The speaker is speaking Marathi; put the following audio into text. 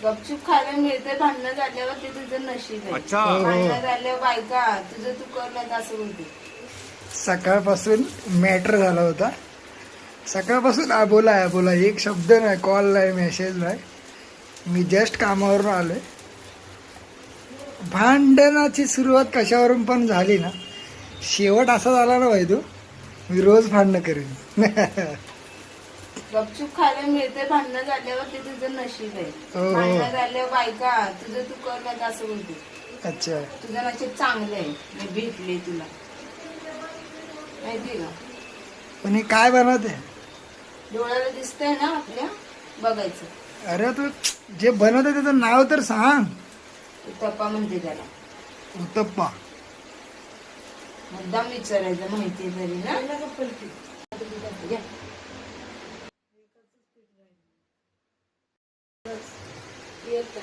गपचूप खायला मिळते, भांडणं झाल्यावर ते तुझं नशीब आहे. अच्छा. भांडणं झाल्यावर बायका तुझं तू करणार असं बोलते. सकाळपासून मॅटर झाला होता. सकाळपासून बोला एक शब्द नाही, कॉल नाही, मेसेज नाही. मी जस्ट कामावरून आलोय. भांडणाची सुरुवात कशावरून पण झाली ना, शेवट असा झाला ना भाई, तू मी रोज भांडणं करेन. गपचूप खायला मिळते, भांडणं झाल्यावर ते तुझं नशीब आहे. हो. भांडणं झाल्यावर बायका तुझं तू करणार असं बोलते. अच्छा. तुझं नशीब चांगलं आहे, मी भेटले तुला, माहिती का? पण हे काय बनवते? डोळ्याला दिसतंय ना आपल्या, बघायचं. अरे तू जे बनवते त्याचं नाव तर सांग. उत्तप्पा म्हणते त्याला. उत्तप्पा. मुद्दाम विचारायचं माहिती तरी ना. घ्या. येत का?